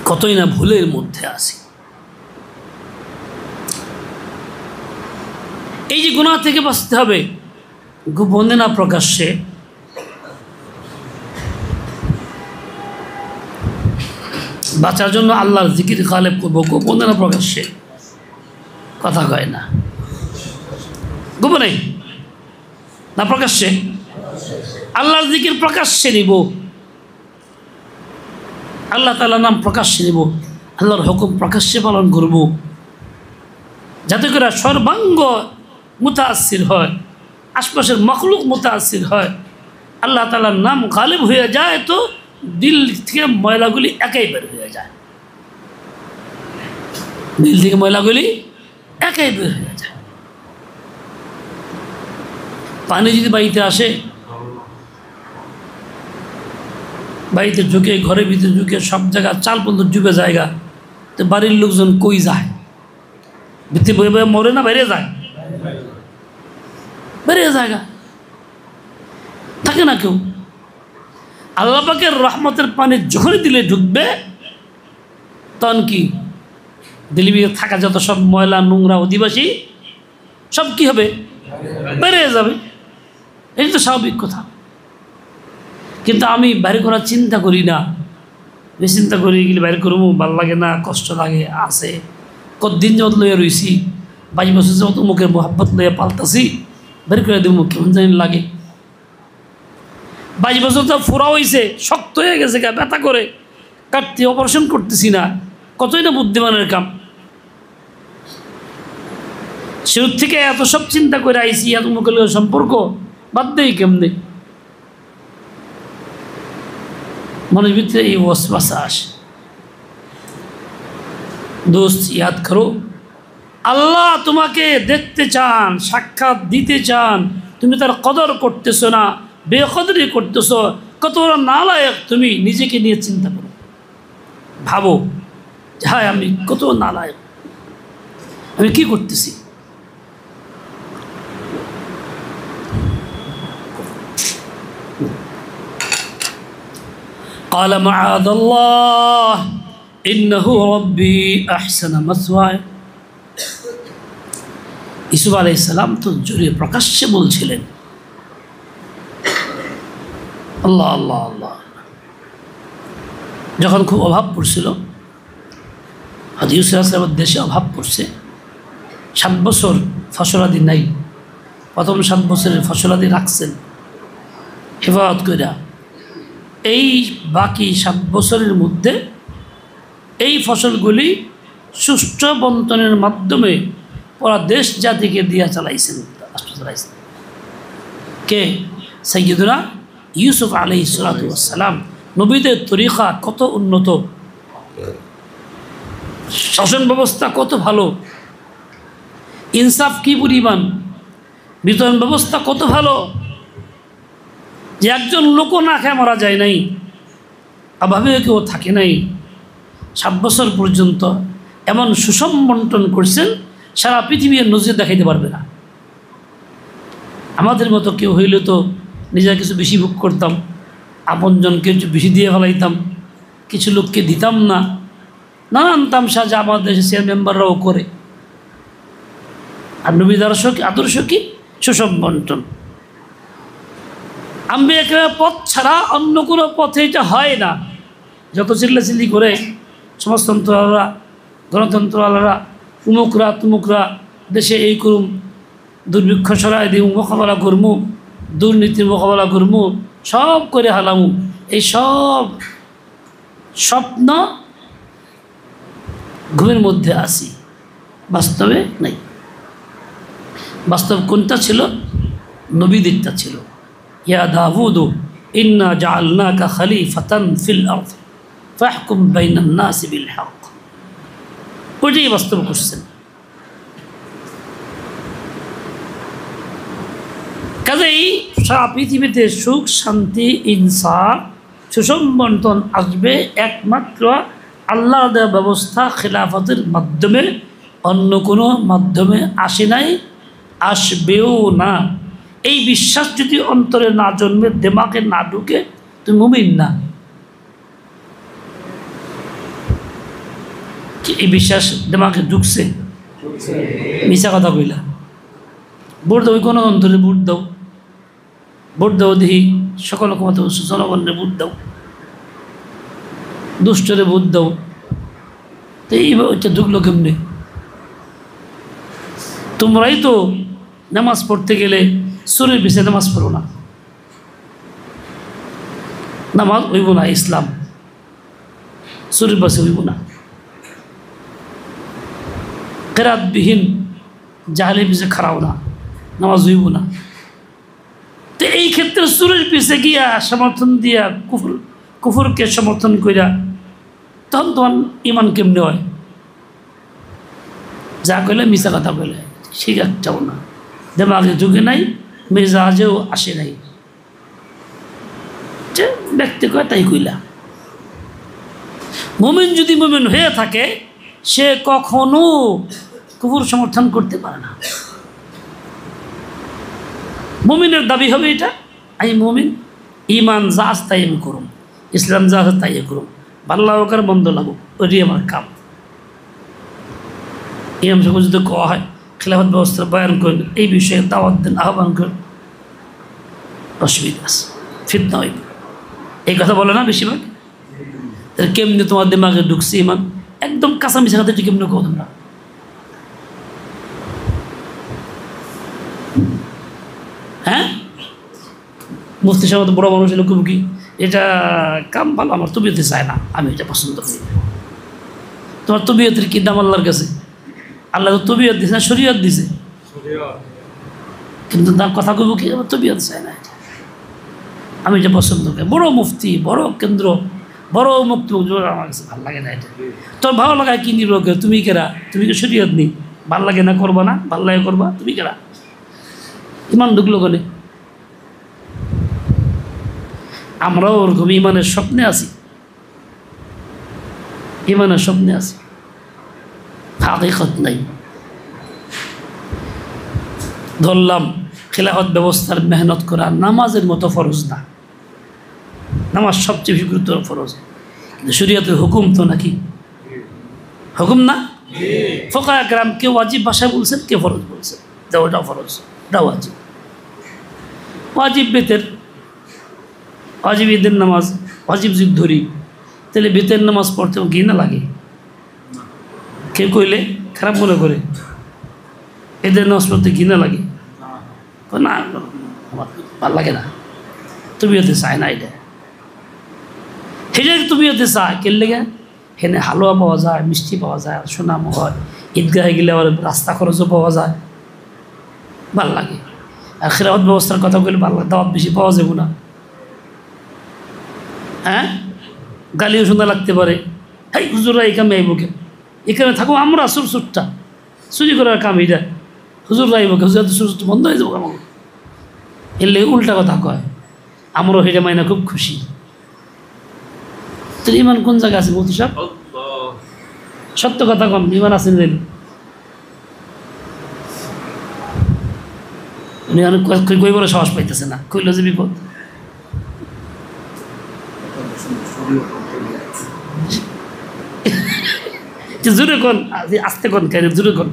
কতই না ভুলের মধ্যে আছি। এই যে গুনাহ থেকে বাঁচতে হবে, গোপনে না প্রকাশ্যে, বাঁচার জন্য আল্লাহর জিকির গালেব করবো, গোপনে না প্রকাশ্যে, কথা কয় না, গোপনে না প্রকাশ্যে, আল্লাহর জিকির প্রকাশ্যে নিব, আল্লাহ তাআলার নাম প্রকাশ্যে নিব, আল্লাহর হুকুম প্রকাশ্যে পালন করব, যাতে করে সর্বাঙ্গ মুতাআসসির হয়, আশপাশের মখলুক মুতাআসসির হয়, আল্লাহ তাআলার নাম গালেব হয়ে যায়, তো দিল থেকে ময়লাগুলি একাই বের হয়ে যায়, দিল থেকে ময়লাগুলি একাই বের হয়ে যায়। পানি যদি বাড়িতে আসে, বাড়িতে ঢুকে, ঘরের ভিতরে ঢুকে, সব জায়গা চাল পর্যন্ত ডুবে জায়গা, তো বাড়ির লোকজন কই যায়? ভিতরে বয়ে বয়ে মরে না বাইরে যায়? বাইরে জায়গা থাকে না কেউ। আল্লাহ পাকের রহমতের পানি যখনই দিলে ঢুকবে, তখন কি দিল্লি থাকা যত সব ময়লা নোংরা অধিবাসী সব কি হবে? বেড়ে যাবে। এই তো স্বাভাবিক কথা। কিন্তু আমি বাইরে করার চিন্তা করি না, বেশি চিন্তা করি গেলে বাইরে করবো, ভাল লাগে না, কষ্ট লাগে, আছে কতদিন যত লইয়া রয়েছি, 22 বছর যত মুখের মোহাব্বত লইয়া পাল্টাছি, বের করে দেবো কেমন জানি লাগে। 22 বছর তো ফোড়া হয়েছে, শক্ত হয়ে গেছে, গা ব্যথা করে, কাটতে অপারেশন করতেছি না, কতই না বুদ্ধিমানের কাম। শুরু থেকে এত সব চিন্তা করে আইসি, এত মুখের সম্পর্ক বাদ দেই কেমনে? মনের ভিতরে এই ওয়াসওয়াসা আসে। দোস্ত, ইয়াদ করো, আল্লাহ তোমাকে দেখতে চান, সাক্ষাৎ দিতে চান, তুমি তার কদর করতেছো না, বেকদরি করতেছো, কত বড় নালায়েক তুমি। নিজেকে নিয়ে চিন্তা করো, ভাবো, হ্যাঁ আমি কত নালায়েক, আমি কি করতেছি। قال معاذ الله إنه ربي أحسن مثواي। ইউসুফ আলাইহিস সালাম তো জোরে প্রকাশ্যে বলছিলেন আল্লাহ আল্লাহ আল্লাহ। যখন খুব অভাব পড়ছিল, হযরত ইউসুফ আলাইহিস সালামের দেশে অভাব পড়ছে, 7 বছর ফসলাদি নাই, প্রথম 7 বছরের ফসলাদি রাখছেন হেফাজত করে। এই বাকি 7 বছরের মধ্যে এই ফসলগুলি সুষ্ঠু বন্টনের মাধ্যমে পুরা দেশ জাতিকে দিয়া চালাইছেন, কে? সাইয়্যিদুনা ইউসুফ আলাইহিস সালাতু ওয়াস সালাম। নবীদের তরিকা কত উন্নত, শাসন ব্যবস্থা কত ভালো, ইনসাফ কি পরিমাণ, বিতরণ ব্যবস্থা কত ভালো, যে একজন লোকও না খেয়ে মারা যায় নাই, অভাবে কেউ থাকে নাই। 7 বছর পর্যন্ত এমন সুষম বন্টন করছেন, সারা পৃথিবীর নজির দেখাইতে পারবে না। আমাদের মতো কেউ হইলে তো নিজেরা কিছু বেশি ভোগ করতাম, আপনজনকে একটু বেশি দিয়ে ফেলাইতাম, কিছু লোককে দিতাম না, নানান তামসা যা আমাদের দেশের মেম্বাররাও করে। আর নবীর আদর্শ কি? সুষম বন্টন। আম্বিয়া কেরামের পথ ছাড়া অন্য কোনো পথে এটা হয় না। যত চিল্লাচিল্লি করে সমাজতন্ত্রওয়ালারা, গণতন্ত্রওয়ালারা, উমুকরা তুমুকরা দেশে এই করুম, দুর্ভিক্ষ সরাই দিই, মোকাবেলা করমু, দুর্নীতির মোকাবেলা করমু, সব করে হালামু, এই সব স্বপ্ন ঘুমের মধ্যে আসি, বাস্তবে নাই। বাস্তব কোনটা ছিল? নবীদেরটা ছিল, ইয়া দাউদ ইন্না জাআলনাকা খলিফাতান ফিল আরদ ফাহকুম বাইনান নাস বিল হক। ওইটাই বাস্তব করছেন। কাজেই সারা পৃথিবীতে সুখ, শান্তি, ইনসাফ, সুষম বন্টন আসবে একমাত্র আল্লাহর দেওয়া ব্যবস্থা খেলাফতের মাধ্যমে, অন্য কোনো মাধ্যমে আসে নাই, আসবেও না। এই বিশ্বাস যদি অন্তরে না জন্মে, দিমাগে না ঢুকে, তুমি মুমিন না। এই বিশ্বাস দিমাগে ঢুকছে? মিছা কথা কইলা। ভোট দাও, কোনো অন্তরে ভোট দাও, ভোট দাও দেখি, সকল ক্ষমতা জনগণের ভোট দাও, দুষ্টরে ভোট দাও। তো এই ওইটা ঢুকলো কেমনে? তোমরাই তো নামাজ পড়তে গেলে সুরের পিছিয়ে নামাজ পড়ো না, নামাজ হইব না, ইসলাম সুরের পাশে হইব না। কেরাতবিহীন জাহালের পিছিয়ে খাড়াও না, নামাজ হইব না। তো এই ক্ষেত্রে সুরের পিছিয়ে গিয়া সমর্থন দিয়া কুফরকে সমর্থন করিয়া তখন তোমার ইমান কেমনে হয়? যা কইলে মিশা কথা কইলে, ঠিক একটাও না, দেমাগে ঢুকে নাই, মেজাজেও আসে নাই, যে ব্যক্তি কয় তাই কইলা। মুমিন যদি মুমিন হয়ে থাকে, সে কখনো কুফর সমর্থন করতে পারে না। মুমিনের দাবি হবে এটা, আমি মুমিন, ইমান যা আছে তাই আমি করুম, ইসলাম যা আছে তাই করুম, ভালো লাগুক আর বন্ধ লাগুক, ওইটাই আমার কাম। ইমাম সাহেব যদি কওয়া হয় খেলাফত ব্যবস্থা বয়ান করেন, এই বিষয়ে দাওয়াত দেন, আহ্বান করেন, অসুবিধা আছে, ফিতনা হইব। এই কথা বলে না বেশিরভাগ। কেমনি তোমার দিমাগে ঢুকছে ইমান? একদম কাঁচা মিশা খাতে কেমনি কো তোমরা? হ্যাঁ, মুফতি সাহেব বড় মানুষ এলো কি এটা কাম ভালো, আমার তবিয়তে চায় না, আমি এটা পছন্দ করি। তোমার তবিয়তের কি দাম আল্লাহর কাছে? আল্লাহ তো তবিয়ত দিছে না, শরীয়ত দিছে, কিন্তু তার কথা কইব কি? আমার তবিয়ত চায় না, আমি এটা পছন্দ করি। বড় মুফতি, বড় কেন্দ্র, বড় মুক্তি, আমার কাছে ভালো লাগে না এটা। তোর ভালো লাগায় কি নিব? তুমি কেরা? তুমি কি শরীয়ত নেই? ভাল লাগে না, করবা না, ভাল লাগে করবা, তুমি কেরা? ইমান ঢুকলো কোনে? আমরাও ওরকম ইমানের স্বপ্নে আছি, ইমানের স্বপ্নে আছি, হাকিকত নাই। ধরলাম খেলাফত ব্যবস্থার মেহনত করা নামাজের মতো ফরজ না, নামাজ সবচেয়ে বেশি গুরুত্ব ফরজ, কিন্তু শরীয়তের হুকুম তো নাকি হুকুম না? ফোকায়ে কেরাম কেউ ওয়াজিব ভাষায় বলছেন, কেউ ফরজ বলছেন, যে ওটা ফরজ, ওটা ওয়াজিব। ওয়াজিব বেতের, ওয়াজিব ঈদের নামাজ, ওয়াজিব যদি ধরি তাহলে বেতের নামাজ পড়তেও ঘৃণা লাগে। কেউ কইলে খারাপ মনে করে, ঈদের নামাজ পড়তে ঘৃণা লাগে না, ভাল লাগে না, তুমি হতে চায় না। এটা সেটা তুমি হতে চায় কে লেগে? হেনে হালুয়া পাওয়া যায়, মিষ্টি পাওয়া যায়, সুনাম হয়, ঈদগাহে গেলে আবার রাস্তা খরচও পাওয়া যায়, ভাল লাগে। আর খেলাফত ব্যবস্থার কথা বলে ভাল লাগে, দাওয়াত বেশি পাওয়া যাবে না। হ্যাঁ, গালিও শোনা লাগতে পারে, হাই হুজুরা এই কামে আইব কে, এখানে থাকো আমরা সুরসুরটা চুরি করার কাম এটা হুজুর রাইব হুজুর সুরসুর বন্ধ হয়ে যাবো আমার এলে উল্টা কথা কয় আমারও হেঁটে মাইনা খুব খুশি তোর ইমান কোন জায়গায় আছে মতি সাহেব সত্য কথা কম ইমান আছেন দিল উনি অনেক কইবারও সাহস পাইতেছে না কইল যে বিপদ জোরে কোন আস্তে কোন কেন জোরে কোন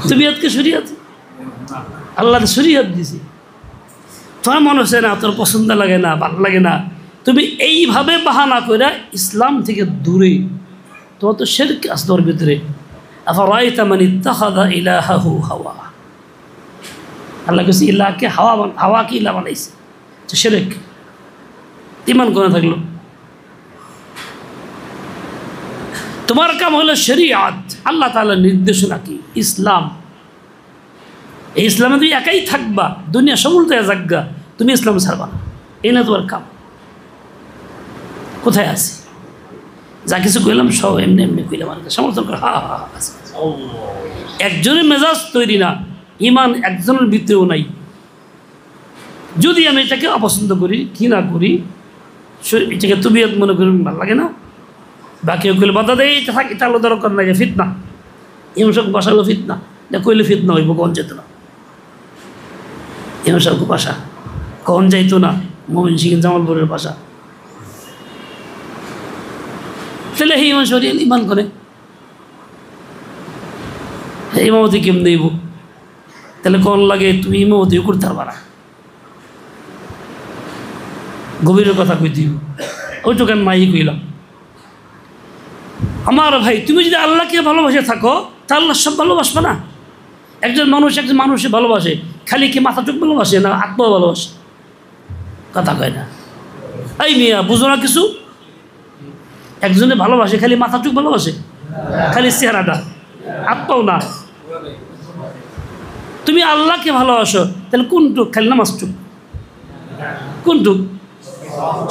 তবিয়তকে শরীয়ত আল্লাহ শরীয়ত দিছি তোমার মনে হচ্ছে না তোর পছন্দ লাগে না ভালো লাগে না তুমি এইভাবে বাহানা করে ইসলাম থেকে দূরে তোমার তো শিরক আছে তোর ভিতরে আফারাইতা মান ইত্তাখাযা ইলাহাহু হাওয়া আল্লাহ কাছে ইলাহকে হাওয়াকে ইলাহ বানাইছে তো শিরক ইমান করে থাকলো তোমার কাম হলো শরীয়ত আল্লাহ তাআলার নির্দেশনা কি ইসলাম এই ইসলামে তুমি একাই থাকবা দুনিয়া সমুদ্র জাগা তুমি ইসলাম ছাড়বা না এই না তোমার কাম কোথায় আছে যা কিছু কইলাম সব এমনি এমনি কইলাম আর সমর্থন করে হা হা একজনের মেজাজ তৈরি না ইমান একজনের ভিতরেও নাই যদি আমি এটাকে অপছন্দ করি কি না করি এটাকে তুমি মনে করি ভালো লাগে না বাকি কইলে বাধা দেয় এটা থাক এটা হলো দরকার লাগে ফিতনা এমন সব বাসাগুলো ফিতনা এটা কইলে ফিতনা হইব কন যেত না এমন সব বাসা কন যাইতো না মোমিন সিং জামালপুরের বাসা তাহলে এই ইমান শরীর ইমান করে ইমামতি কেমন দেব তাহলে কন লাগে তুমি ইমামতিও করতে পারবা না গভীরের কথা কই দিব ওইটুকু আমি মাই কইলাম আমার ভাই তুমি যদি আল্লাহকে ভালোবাসে থাকো তা আল্লাহ সব ভালোবাসবে না একজন মানুষে ভালোবাসে খালি কি মাথাটুক ভালোবাসে না আত্মা ভালোবাসে কথা কয় না এই মিয়া বুঝো না কিছু একজনে ভালোবাসে খালি মাথাটুক ভালোবাসে খালি চেহারাটা আত্মাও না তুমি আল্লাহকে ভালোবাসো তাহলে কোনটুক খালি নামাজটুক কোনটুক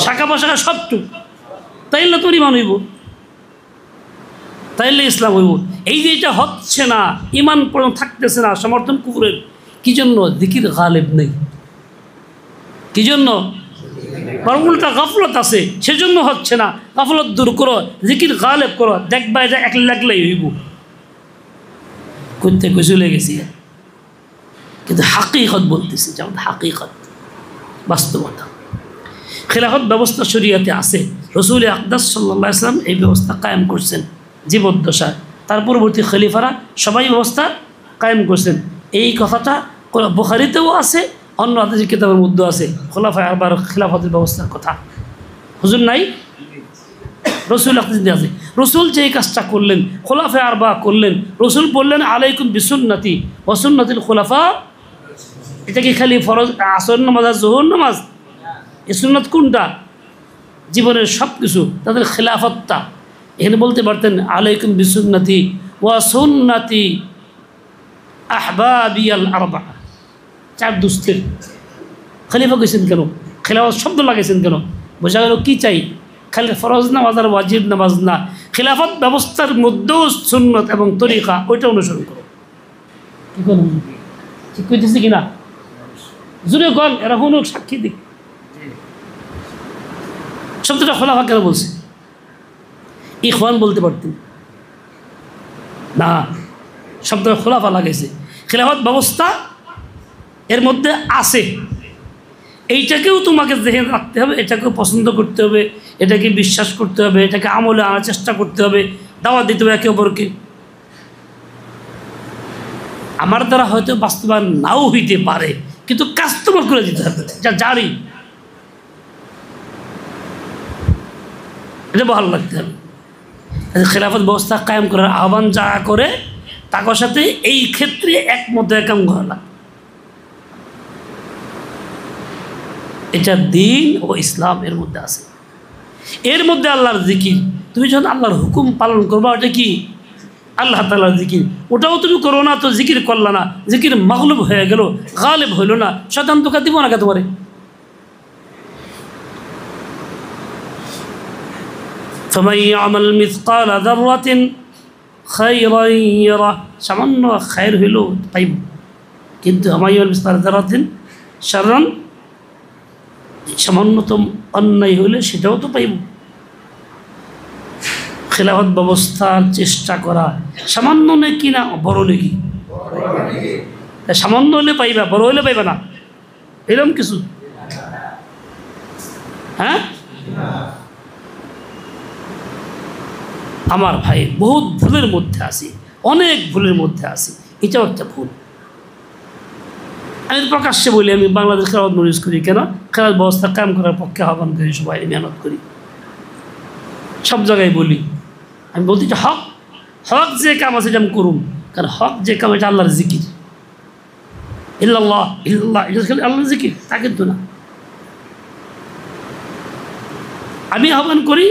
শাখা পাশাখা সবটুক তাইলে তোর ইমান হইব তাইলে ইসলাম হইব এই যে এটা হচ্ছে না ইমান পর্যন্ত থাকতেছে না সমর্থন কুকুরের কি জন্য জিকির গালেব নেই কি জন্য বরং উল্টা গাফলত আছে সেজন্য হচ্ছে না গাফলত দূর করো জিকির গালেব করো দেখবা এটা এক লাগলেই হইব করতে চলে গেছি কিন্তু হাকিকত বলতেছি যেমন হাকিকত বাস্তবতা খেলাফত ব্যবস্থা শরীয়তে আছে রসুল আকদাস সাল্লাল্লাহু আলাইহি ওয়াসাল্লাম এই ব্যবস্থা কায়েম করছেন জীবদ্দশায় তার পরবর্তী খলিফারা সবাই ব্যবস্থা কায়েম করছেন এই কথাটা বুখারীতেও আছে অন্য হাদিস কিতাবের মধ্যে আছে খোলাফায়ে আরবার খিলাফতের ব্যবস্থার কথা হুজুর নাই রসুল আকদাস আছে রসুল যে এই কাজটা করলেন খোলাফায়ে আরবা করলেন রসুল বললেন আলাইকুম বিসুন্নতি ওয়া সুন্নাতিল খোলাফা এটা কি খালি ফরজ আসর নামাজ আর জোহর নামাজ এই সুন্নাত কোনটা জীবনের সব কিছু তাদের খিলাফতটা এখানে বলতে পারতেন আলাইকুম বিসুন্নতি ওয়া সুন্নতি আহবাবিয়াল আরবা চার দুস্থের খলিফা কইছেন কেন খিলাফত শব্দ লাগাইছেন কেন বোঝা গেল কী চাই খালি ফরজ নামাজ আর ওয়াজিব নামাজ না খিলাফত ব্যবস্থার মধ্যেও সুন্নত এবং তরিকা ওইটা অনুসরণ করো কী করুন ঠিক কইতেছি কিনা জুড়ে গল এরা কোনো সাক্ষী দিক শব্দটা খোলাফা কেন বলছে ইখওয়ান বলতে পারতেন না শব্দটা খোলাফা লাগাইছে খিলাফত ব্যবস্থা এর মধ্যে আছে এইটাকেও তোমাকে দেখে রাখতে হবে এটাকেও পছন্দ করতে হবে এটাকে বিশ্বাস করতে হবে এটাকে আমলে আনার চেষ্টা করতে হবে দাওয়াত দিতে হবে একে অপরকে আমার দ্বারা হয়তো বাস্তবায়ন নাও হইতে পারে কিন্তু কাজ তোমার করে দিতে হবে যা জারি এটা ভালো লাগতে হবে খিলাফত ব্যবস্থা কায়েম করার আহ্বান যারা করে তার সাথে এই ক্ষেত্রে একমত একাম করা এটা দিন ও ইসলাম এর মধ্যে আছে এর মধ্যে আল্লাহর জিকির তুমি যখন আল্লাহর হুকুম পালন করবা ওটা কি আল্লাহ তাআলার জিকির ওটাও তুমি করো না তো জিকির করলা না জিকির মাগলুব হয়ে গেল গালেব হইল না শয়তান ধোঁকা দিব না কে তোমারে فمن يعمل مثقال ذرة خيرا يره, সামান্য খায়ের হইল পাইব, কিন্তু ومن يعمل مثقال ذرة شرا, সামান্যতম অন্যায় হইলে সেটাও তো পাইব। খেলাফত ব্যবস্থার চেষ্টা করা সামান্য নেকি না বড় নেকি? সামান্য হলে পাইবা, বড় হলে পাইবা না, এরকম কিছু? হ্যাঁ, আমার ভাই বহুত ভুলের মধ্যে আছি, অনেক ভুলের মধ্যে আছি, এটাও একটা ভুল। আমি প্রকাশ্যে বলি আমি বাংলাদেশ খেলাফত মজলিস করি, কেন? খেলাফত ব্যবস্থা কায়েম করার পক্ষে আহ্বান করি, সবাই মেহনত করি, সব জায়গায় বলি। আমি বলতে যে হক, হক যে কাম আছে এটা আমি করুন, কারণ হক যে কাম এটা আল্লাহর জিকির, ইল্লাল্লাহ ইল্লাল্লাহ, এটা খালি আল্লাহর জিকির, তা কিন্তু না। আমি আহ্বান করি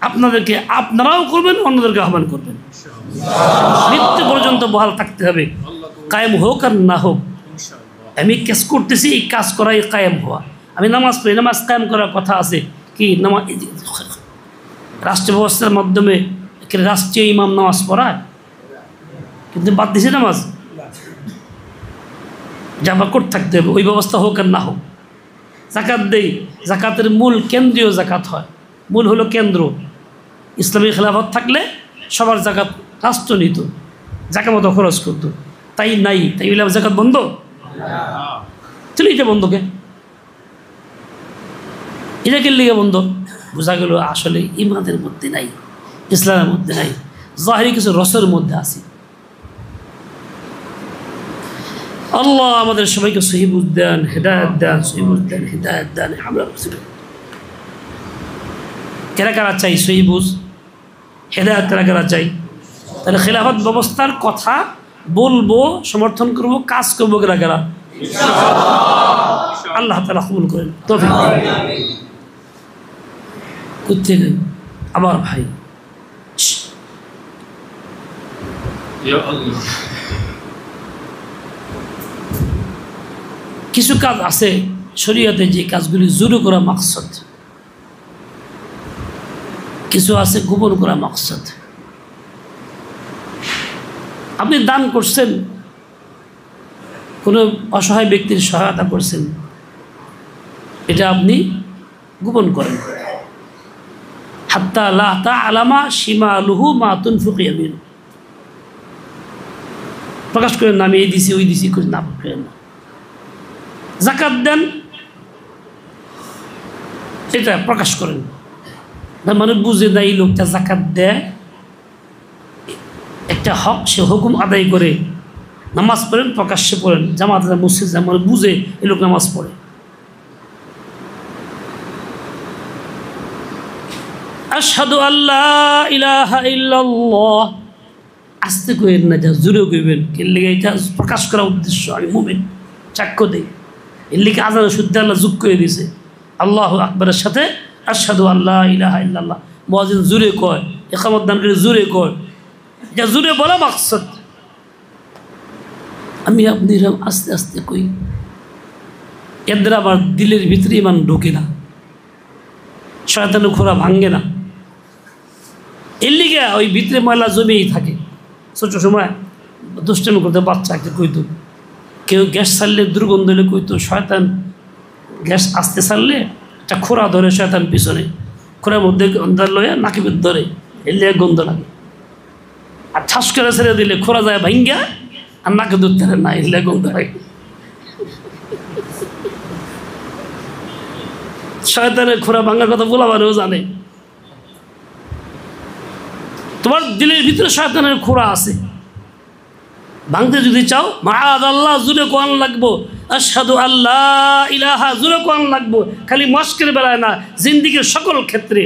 আপনাদেরকে, আপনারাও করবেন, অন্যদেরকে আহ্বান করবেন, মৃত্যু পর্যন্ত বহাল থাকতে হবে, কায়েম হোক আর না হোক। আমি কেস করতেছি, এই কাজ করাই কায়েম হওয়া। আমি নামাজ পড়ি, নামাজ কায়েম করার কথা আছে কি? নামাজ রাষ্ট্র ব্যবস্থার মাধ্যমে রাষ্ট্রীয় ইমাম নামাজ পড়ায়, কিন্তু বাদ দিছে নামাজ, জামা করতে থাকতে হবে, ওই ব্যবস্থা হোক আর না হোক। জাকাত দেই, জাকাতের মূল কেন্দ্রীয় জাকাত হয়, মূল হলো কেন্দ্র। ইসলামী খেলাফত থাকলে সবার জাকাত রাষ্ট্র নিত, জাকাত মতো খরচ করতো, তাই নাই, তাই বলে জাকাত বন্ধ? চলে এটা বন্ধকে, এটা কে লিগে বন্ধ? বোঝা গেল আসলে ইমানের মধ্যে নাই, ইসলামের মধ্যে নাই, জাহিরি কিছু রসের মধ্যে আছে। আল্লাহ আমাদের সবাইকে সহি বুঝ দেন, হেদায়েত দেন, সহি বুঝ দেন, হেদায়েত দেন। আমরা কারা কারা চাই সহি বুঝ, হেদায়েত কারা কারা চাই? তাহলে খেলাফত ব্যবস্থার কথা বলবো, সমর্থন করবো, কাজ করবো কারা কারা? আল্লাহ তাআলা কবুল করেন, তৌফিক দিন। কোত্থেকে আমার ভাই কিছু কাজ আছে শরীয়তে, যে কাজগুলি জোরে করা মাকসাদ, কিছু আছে গোপন করা মাকসাদ। আপনি দান করছেন, কোনো অসহায় ব্যক্তির সহায়তা করছেন, এটা আপনি গোপন করেন। হাত্তা লা তা'লামা শিমালুহু মা তুনফিকু ইয়ামিনু, প্রকাশ করেন না আমি এই দিছি ওই দিছি, করে না করেন না। জাকাত দেন, এটা প্রকাশ করেন না, মানে বুঝে না এই লোকটা জাকাত দেয়, একটা হক, সে হুকুম আদায় করে। নামাজ পড়েন, প্রকাশ্যে পড়েন, জামাত মসজিদ যায়, মানে বুঝে এই লোক নামাজ পড়ে। আশহাদু আল্লা ইলাহা ইল্লাল্লাহ, আস্তে কইবেন না, যা জোরে কইবেন, এর লেগে এটা প্রকাশ করার উদ্দেশ্য আমি মুমিন, সাক্ষ্য দেই। এর লেগে আজান শুদ্ধ আল্লাহ যোগ করে দিয়েছে আল্লাহু আকবরের সাথে আশহাদু আল্লা ইলাহা ইল্লাল্লাহ। মুয়াজ্জিন জোরে কয়, ইকামত দান করে জোরে কয়, যা জোরে বলা মাকসাদ। আমি আপনি আস্তে আস্তে কই, এদের আবার দিলের ভিতরে ইমান ঢোকে না, শয়তানের খোরা ভাঙ্গে না, এর লিগে ওই ভিতরে ময়লা জমেই থাকে। ছোট সময় দুষ্টামি করতে বাচ্চাকে কইতো, কেউ গ্যাস ছাড়লে দুর্গন্ধ হলে কইতো শয়তান, গ্যাস আসতে ছাড়লে একটা খোরা ধরে শয়তান পিছনে, খোরার মধ্যে গন্ধ লয়ে নাকি ধরে, এর লিগে গন্ধ লাগে। আর ঠাস করে ছেড়ে দিলে খোরা যায় ভাঙ্গা, আর নাকে ধরতে না, এর লিগে গন্ধ হয়। শয়তানের খোরা ভাঙ্গার কথা বলাবারেও জানে। তোমার দিলের ভিতরে শয়তানের খোরা আছে, ভাঙতে যদি চাও মাআযাল্লাহ জুরে কোরআন লাগবো, আশহাদু আল্লাহ ইলাহা জুরে কোরআন লাগবো, খালি মস্কের বেলায় না, জিন্দিগির সকল ক্ষেত্রে।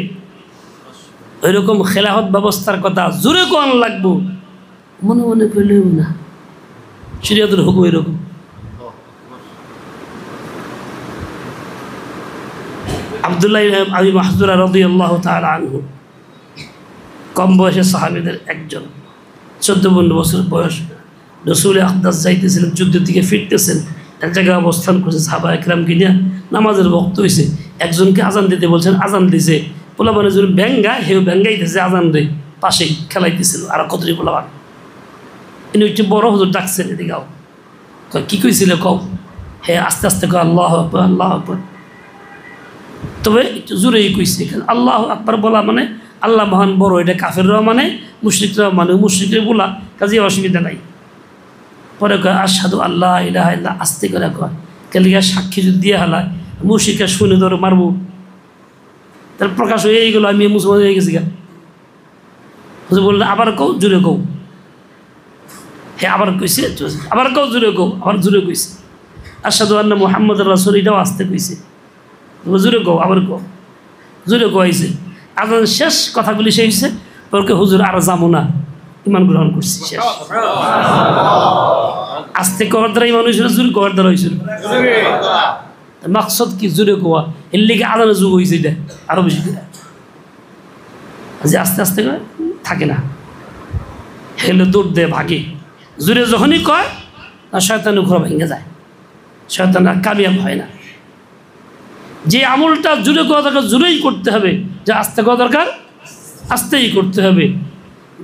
ওইরকম খেলাফত ব্যবস্থার কথা জুরে কোরআন লাগবো, মনে মনে করলেও না, শরীয়তের হুকুম এরকম। আব্দুল্লাহ ইবনে আবি মাহযুরা রাদিয়াল্লাহু তাআলা আনহু, কম বয়সের সাহাবীদের একজন, 14-15 বছর বয়স, রসুল আকদাস যাইতেছিলেন, যুদ্ধ থেকে ফিরতেছেন, এক জায়গায় অবস্থান করছে সাহাবা একরামকে নিয়ে, নামাজের বক্ত হয়েছে, একজনকে আজান দিতে বলছেন, আজান দিছে, পোলা মানে যদি ব্যাঙ্গা হেউ ব্যাঙ্গাইতেছে আজান রে পাশেই খেলাইতেছিল আর কতটি পোলাবান ইনি হচ্ছে বড় হুজুর ডাকছেন এদিকে কি কইছিল কও হে আস্তে আস্তে কো আল্লাহ আকবার আল্লাহ আকবার তবে একটু জোরেই কইছে আল্লাহ আকবার বলা মানে আল্লাহ মহান বড় এটা কাফেররাও মানে মুশরিকরাও মানে মুশরিকের বলা কাজে অসুবিধা নাই পরে কয় আশহাদু আল্লাহ ইলাহা ইল্লাল্লাহ আস্তে করে কয় কেলিয়া সাক্ষী যদি দিয়ে হালায় মুশরিকরা শুনে ধরে মারবো তার প্রকাশ হয়ে গেলো আমি মুসলমান হয়ে গেছি গা হুজুর বললো আবার কও জোরে কও হ্যাঁ আবার কইছে আবার কও জোরে কও আবার জোরে কইছে আশহাদু আন্না মুহাম্মাদুর রাসূল এটাও আসতে কইছে জোরে কও আবার কও জোরে কও আইছে আজান শেষ কথাগুলি শেষ হয়েছে পরকে হুজুর আর যাবো না ইমান গ্রহণ করছি শেষ আস্তে করার দ্বারা ইমান হয়েছিল জোরে করার দ্বারা হয়েছিল মাকসদ কি জোরে কোয়া এর লিগে আদানের যুগ হয়েছে এটা আরো বেশি করে যে আস্তে আস্তে করে থাকে না হেলে দৌড় দেয় ভাগে জোরে যখনই কয় তার শয়তানের ঘর ভেঙে যায় শয়তান আর কামিয়াব হয় না যে আমলটা জোরে করা দরকার জোরেই করতে হবে যে আস্তে করা দরকার আস্তেই করতে হবে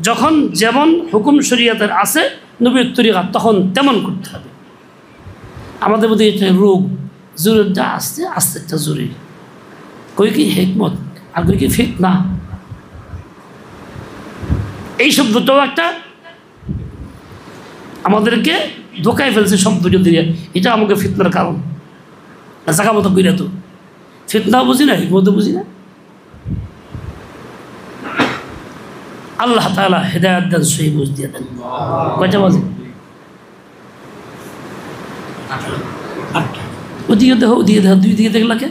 যখন যেমন হুকুম শরীয়তের আছে নবীর তরিকা তখন তেমন করতে হবে আমাদের মধ্যে এটা রোগ জোরেরটা আস্তে আস্তেটা জোরে কই কি হিকমত আর কই কি ফিতনা এই শব্দটাও একটা আমাদেরকে ধোকায় ফেলছে শব্দ দিয়ে এটা আমাকে ফিতনার কারণ জায়গা মতো কইরা তো ফিতনাও বুঝি না হিকমতও বুঝি না আল্লাহ তাআলা হেদায়েত দেন সহি বুঝ দিয়ে দেন কয়টা বাজে ওদিকে দেখো দুই দিকে দেখলাকে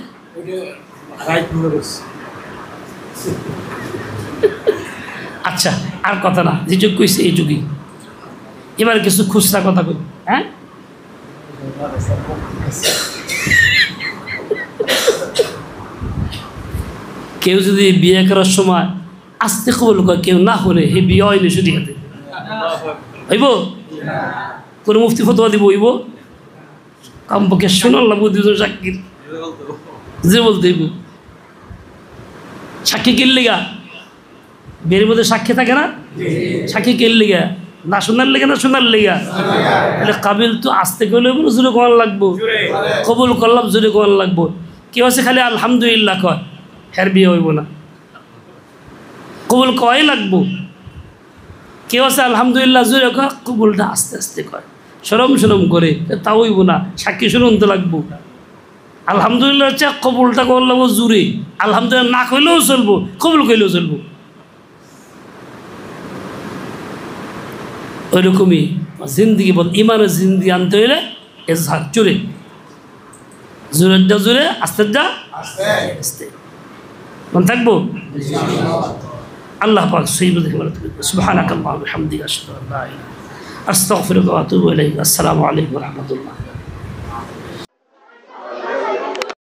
আচ্ছা আর কথা না যে যুগ কইছে এই যুগই এবার কিছু খুচরা কথা কই হ্যাঁ কেউ যদি বিয়ে করার সময় আস্তে কবল করে কেউ না হলে হে বিয়ে হইলে শুধু হাতে হইব কোনো মুফতি ফতোয়া দিব হইব কমপক্ষে শোনার লাগবো দুজন সাক্ষীর যে বলতে হইব সাক্ষী কিনলে গা বিয়ের মধ্যে সাক্ষী থাকে না সাক্ষী কিনলে গা না শোনার লেগে না শোনার লেগা তাহলে কাবিল তো আসতে গেলে জোরে কোয়ান লাগবো কবুল করলাম জোরে কোয়ান লাগবো কেউ আছে খালি আলহামদুলিল্লাহ কয় হের বিয়ে হইব না কবুল কয় লাগবো কেউ আছে আলহামদুলিল্লাহ জোরে কয় কবুলটা আস্তে আস্তে কয় সরম সরম করে তা হইব না সাক্ষী শুনতে লাগবো আলহামদুলিল্লাহ হচ্ছে কবুলটা কর লাগবো জোরে আলহামদুলিল্লাহ না কইলেও চলবো কবুল কইলেও চলবো ওই রকমই জিন্দগি বল ইমানের জিন্দগি আনতে হইলে এজহার জোরে জোরের যা জোরে আস্তে যা আস্তে মন থাকবো আল্লাহ পাক সহি বুঝে বলে সুবহানাকাল্লাহু ওয়া বিহামদিকা আশহাদু আল্লা ইলাহা ইল্লা আনতা আস্তাগফিরুকা ওয়া আতুবু ইলাইক আসসালামু আলাইকুম ওয়া রাহমাতুল্লাহ